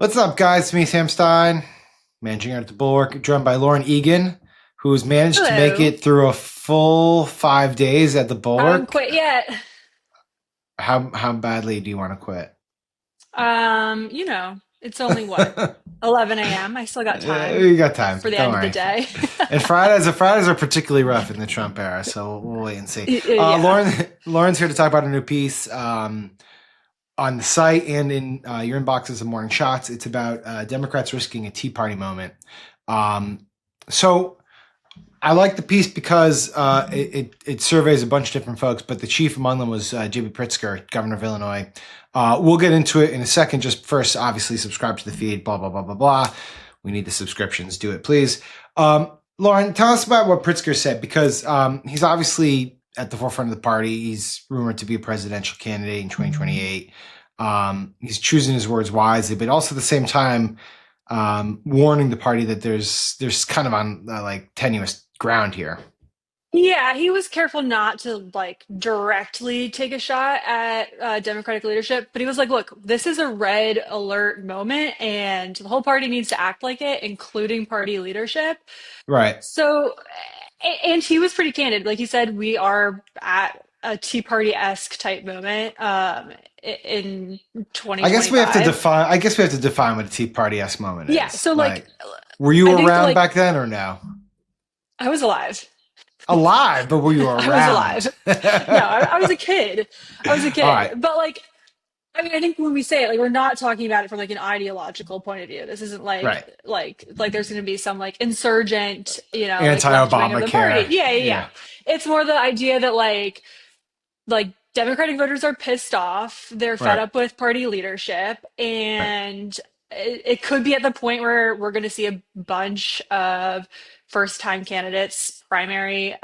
What's up, guys? It's me, Sam Stein, managing editor at the Bulwark, joined by Lauren Egan, who's managed to make Hello. it through a full 5 days at the I haven't Bulwark. quit yet. How badly do you want to quit? It's only what, 11 a.m. I still got time You got time. for the Don't end of the worry. day. And Fridays are particularly rough in the Trump era, so we'll wait and see. Yeah. Lauren's here to talk about a new piece on the site and in your inboxes of Morning Shots. It's about Democrats risking a Tea Party moment. So I like the piece because it surveys a bunch of different folks, but the chief among them was J.B. Pritzker, governor of Illinois. We'll get into it in a second. Just first, obviously, subscribe to the feed, blah, blah, blah, blah, blah. We need the subscriptions. Do it, please. Lauren, tell us about what Pritzker said, because he's obviously at the forefront of the party. He's rumored to be a presidential candidate in 2028. He's choosing his words wisely, but also at the same time, warning the party that there's kind of on like tenuous ground here. Yeah, he was careful not to like directly take a shot at Democratic leadership, but he was like, look, this is a red alert moment and the whole party needs to act like it, including party leadership. Right. So, and he was pretty candid. Like he said, we are at a Tea Party-esque type moment in I guess we have to define what a Tea Party esque moment Yeah, is. so like Like, were you I think around like back then or no? I was alive. Alive, but were you I was around? alive. No, I was a kid. I was a All kid. right. But like I mean, I think when we say it, like we're not talking about it from like an ideological point of view. This isn't Right. like there's going to be some like insurgent, like left wing of the party. Anti-Obamacare. Yeah. Yeah. It's more the idea that like Democratic voters are pissed off. They're fed Right. up with party leadership, Right. and it could be at the point where we're going to see a bunch of first-time candidates, primary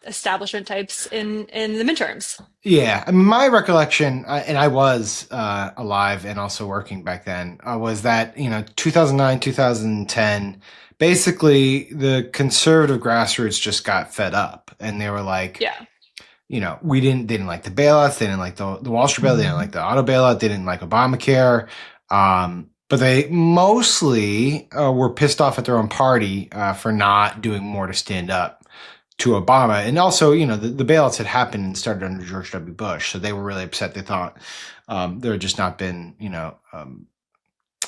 establishment types in the midterms. Yeah, I mean, my recollection, and I was alive and also working back then, was that 2009, 2010, basically the conservative grassroots just got fed up, and they were like, Yeah. they didn't like the bailouts, they didn't like the Wall Street bailout, they didn't like the auto bailout, they didn't like Obamacare, but they mostly were pissed off at their own party for not doing more to stand up to Obama. And also, the bailouts had happened and started under George W. Bush. So they were really upset. They thought there had just not been,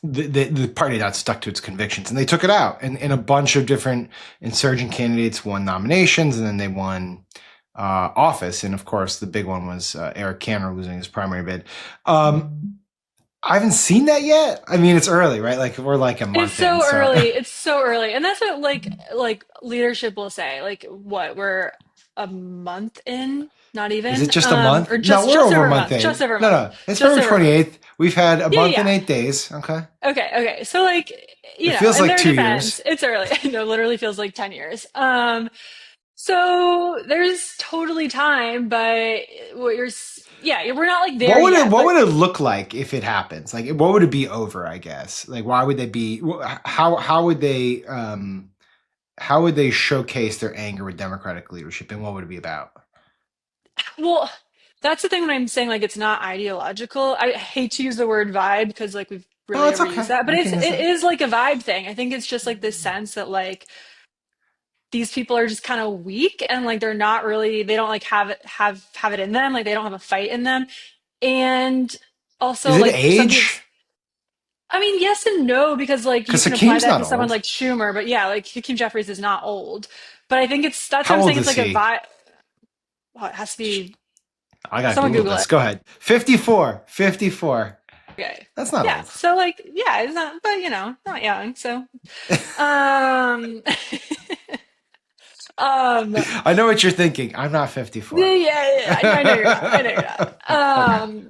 the party not stuck to its convictions. And they took it out. And a bunch of different insurgent candidates won nominations, and then they won office. And of course, the big one was Eric Cantor losing his primary bid. I haven't seen that yet. I mean, it's early, right? Like we're like a It's month in. so So early. It's so early. And that's what like leadership will say. Like what, we're a month in? Not is it even. just a month? Or No, we're just over over a a month month. Just in. over a No, month. no, it's Just February over a month. 28th. We've had a Yeah, month and yeah. 8 days. Okay. Okay. So like, It feels in like their 2 years. defense, it's early. No, literally feels like 10 years. So there's totally time, but yeah, we're not like there yet, What but would it look like if it happens? Like, what would it be over? I guess. Like, why would they be? How would they showcase their anger with Democratic leadership, and what would it be about? well, that's the thing when I'm saying like it's not ideological. I hate to use the word vibe because like we've Oh, really it's overused okay. that, but We can it use it. is like a vibe thing. I think it's just like this sense that like these people are just kind of weak and like they're not really they don't like have it in them, like they don't have a fight in them. And also Is it like some people age? I mean, yes and no, because like you Because can apply Hakeem's that not to someone old. like Schumer, but yeah, like Hakeem Jeffries is not old. But I think that's what How I'm old saying. It's is like a he? vibe. Well, it has to be. I gotta Someone Google Google this. it. Go ahead. 54. 54. Okay. That's not Yeah. old. So like, yeah, it's not, but not young. So, um, um, I know what you're thinking. I'm not yeah, 54. yeah, yeah. I know you're not. I know you're not. Okay.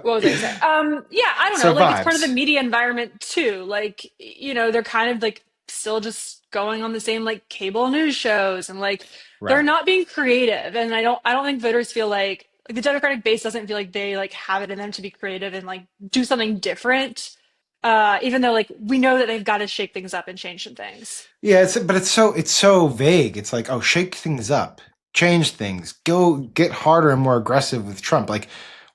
What was I gonna say? Yeah, I don't know. So Like, it's part of the vibes. media environment too. Like, they're kind of like still just going on the same like cable news shows, and like they're Right. not being creative. And I don't think voters feel like the Democratic base doesn't feel like they like have it in them to be creative and like do something different. Even though like we know that they've got to shake things up and change some things. Yeah, but it's so vague. It's like, oh, shake things up, change things, go get harder and more aggressive with Trump. Like,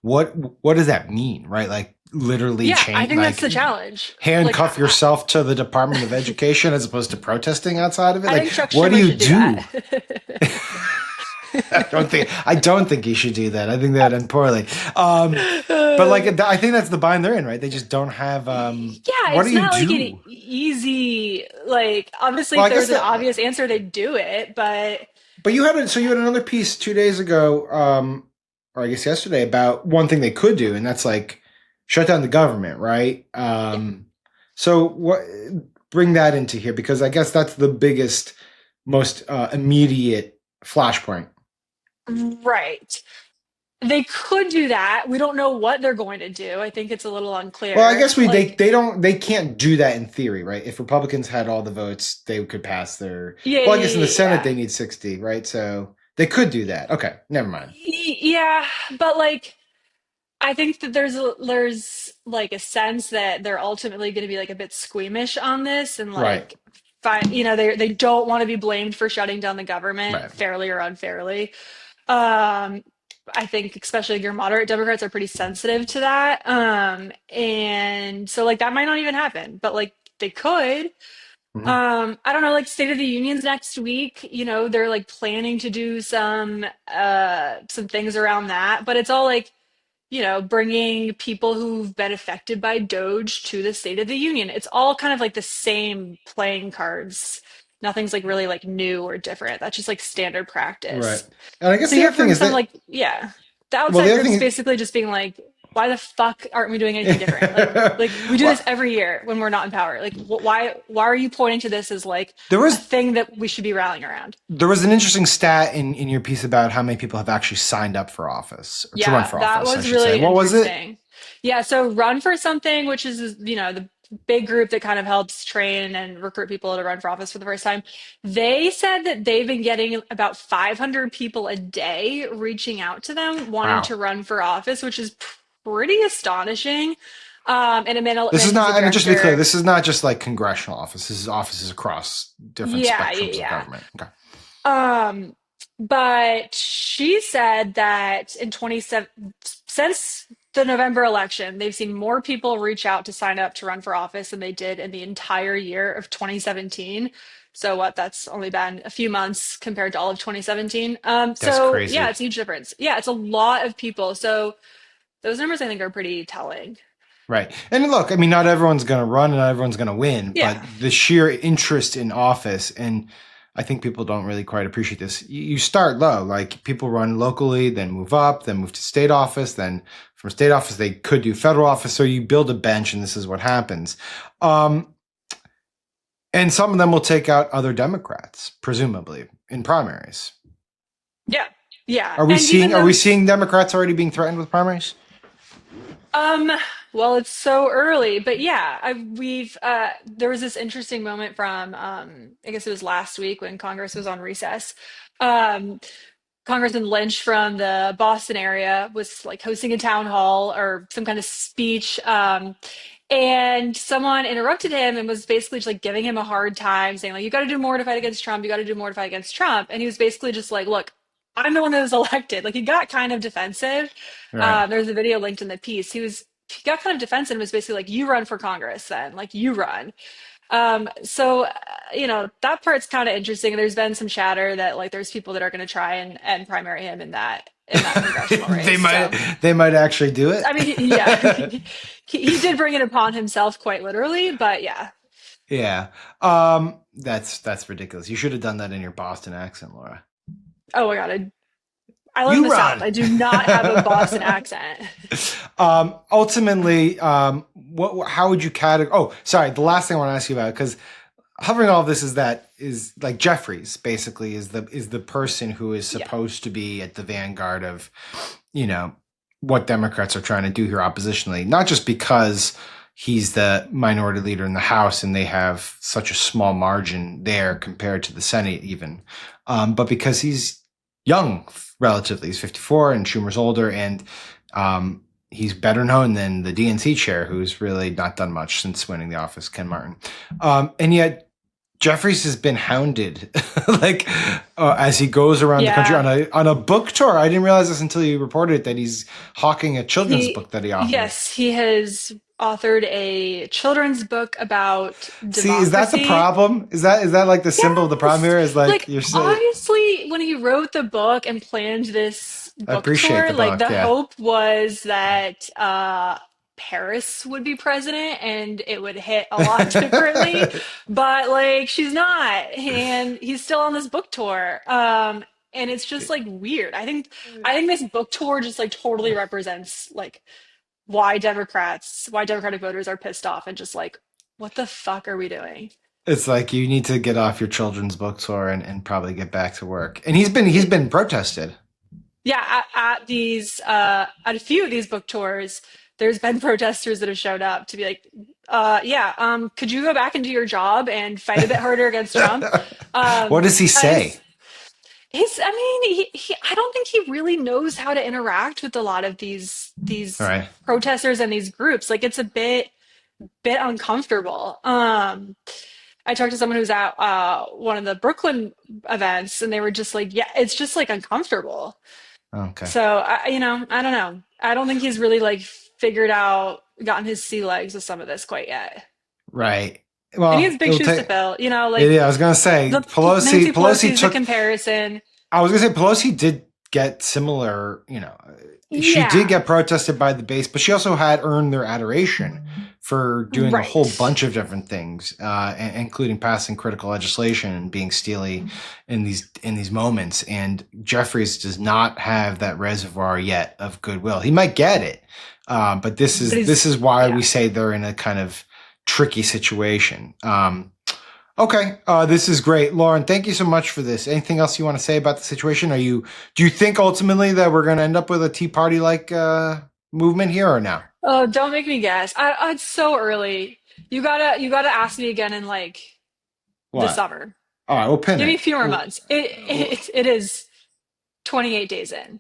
what what does that mean, right? Like literally Yeah, I change, think that's like the challenge. Like, handcuff yourself to the Department of Education as opposed to protesting outside of it? I Like, think Chuck what do Schumer you should do do? that. I don't think you should do that. I think that done poorly. But like, I think that's the bind they're in, right? They just don't have. Yeah, What do it's you not like an do? easy, like, obviously, Well, if I there guess was an that. obvious answer, they'd do it. But But you had another piece 2 days ago, or I guess yesterday, about one thing they could do, and that's like shut down the government, right? yeah, So what? Bring that into here because I guess that's the biggest, most immediate flashpoint. right. They could do that. We don't know what they're going to do. I think it's a little Well, I unclear. guess Like, they can't do that in theory, right? If Republicans had all the votes, they could pass their. yeah, Well, I guess in the yeah, Senate yeah. they need 60, right? So they could do that. Okay, never mind. Yeah, but like I think that there's like a sense that they're ultimately going to be like a bit squeamish on this and Right, like they don't want to be blamed for shutting down the government right. fairly or unfairly. Um I think especially your moderate Democrats are pretty sensitive to that. And so like that might not even happen, but like they could. Mhm. I don't know, like State of the Union's next week, they're like planning to do some things around that, but it's all like, bringing people who've been affected by Doge to the State of the Union. It's all kind of like the same playing cards. Nothing's like really like new or different. That's just like standard Right. practice. And I guess So the you hear other thing from is some that, like, yeah, the well, outside the other groups thing basically just being like, why the fuck aren't we doing anything different? is, Like we do this well, every year when we're not in power. Like why are you pointing to this as like there a was thing that we should be rallying around? there was an interesting stat in your piece about how many people have actually signed up for office or to run Yeah, for that office, I was should say. really What was it? interesting. Yeah, so Run for Something, which is, the big group that kind of helps train and recruit people to run for office for the first time, they said that they've been getting about 500 people a day reaching out to them wanting Wow. to run for office, which is pretty astonishing. And Amanda This is Litman, who's the not, and just to be clear, director, this is not just like congressional offices. This is offices across different yeah, yeah, spectrums of yeah. government. Okay. Um, but she said that in 27 since the November election, they've seen more people reach out to sign up to run for office than they did in the entire year of 2017. So what? That's only been a few months compared to all of 2017. That's So yeah, crazy. it's a huge difference. Yeah, it's a lot of people. So those numbers I think are pretty telling. Right. And look, I mean, not everyone's going to run and not everyone's going to win, Yeah. but the sheer interest in office, and I think people don't really quite appreciate this. You start low, like people run locally, then move up, then move to state office, then from state office, they could do federal office. So you build a bench, and this is what happens. Um, and some of them will take out other Democrats, presumably in primaries. Yeah. Yeah. Are we And even seeing are we those seeing Democrats already being threatened with primaries? Um, well, it's so early, but yeah, we've there was this interesting moment from I guess it was last week when Congress was on recess. Um, Congressman Lynch from the Boston area was like hosting a town hall or some kind of speech. And someone interrupted him and was basically just like giving him a hard time, saying like, "You got to do more to fight against Trump. You got to do more to fight against Trump." And he was basically just like, "Look, I'm the one that was elected." Like he got kind of defensive. Right. There's a video linked in the piece. He got kind of defensive and was basically like, "You run for Congress, then like you run." That part's kind of interesting. There's been some chatter that like there's people that are going to try and primary him in that congressional they race. might So they might actually do I it. mean, yeah, he did bring it upon himself quite literally, but yeah. Yeah. That's ridiculous. You should have done that in your Boston accent, Laura. Oh my God, I live in You the South. run. I do not have a Boston accent. Ultimately, what? How would you categorize? Oh, sorry. The last thing I want to ask you about, because hovering all of this is like Jeffries basically is the person who is Yeah, supposed to be at the vanguard of, you know, what Democrats are trying to do here oppositionally, not just because he's the minority leader in the House and they have such a small margin there compared to the Senate even, but because he's young relatively. He's 54 and Schumer's older, and he's better known than the DNC chair, who's really not done much since winning the office, Ken Martin. And yet Jeffries has been hounded, like as he goes around the country Yeah. on a book tour. I didn't realize this until you reported it, that he's hawking a children's book He, that he authored. yes, he has authored a children's book about See, is that the democracy. problem? Is that like the symbol of the problem Yes. here? Is like Like, you're saying? obviously, when he wrote the book and planned this I book appreciate tour, the like, book. the Yeah, hope was that Paris would be president and it would hit a lot differently. But, like, she's not. And he's still on this book tour. And it's just like weird. I think this book tour just like totally represents like why Democratic voters are pissed off and just like, what the fuck are we doing? it's like you need to get off your children's book tour and probably get back to work. And he's been protested. Yeah, at a few of these book tours, there's been protesters that have showed up to be like, yeah, could you go back and do your job and fight a bit harder against Trump? What does he His, say? I mean, I don't think he really knows how to interact with a lot of All these right. protesters and these groups. Like, it's a bit uncomfortable. I talked to someone who's at one of the Brooklyn events, and they were just like, yeah, it's just like uncomfortable. Okay. So I don't know. I don't think he's really like gotten his sea legs with some of this quite yet. Right. And he Well, has big it'll shoes to take. fill. Yeah, Like I was gonna say the Nancy Pelosi Pelosi's the took. comparison. I was gonna say Pelosi did get similar. She did Yeah, get protested by the base, but she also had earned their adoration for doing a whole right. bunch of different things, including passing critical legislation and being steely in these moments. And Jeffries does not have that reservoir yet of goodwill. He might get it, but this But is this is he's why we yeah. say they're in a kind of tricky situation. Okay, this is great, Lauren. Thank you so much for this. Anything else you want to say about the situation? Do you think ultimately that we're going to end up with a Tea Party like movement here or now? Oh, don't make me guess. It's so early. You gotta ask me again in like the What? summer. All right, we'll pin Give me a it. few more months. It is 28 days in.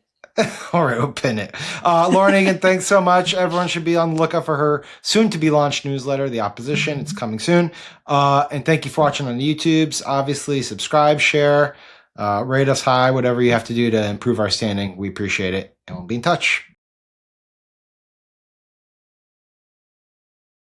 All right, we'll pin it. Lauren Egan, thanks so much. Everyone should be on the lookout for her soon to be launched newsletter, The Opposition. It's coming soon. And thank you for watching on the YouTubes. Obviously, subscribe, share, rate us high, whatever you have to do to improve our standing. We appreciate it, and we'll be in touch.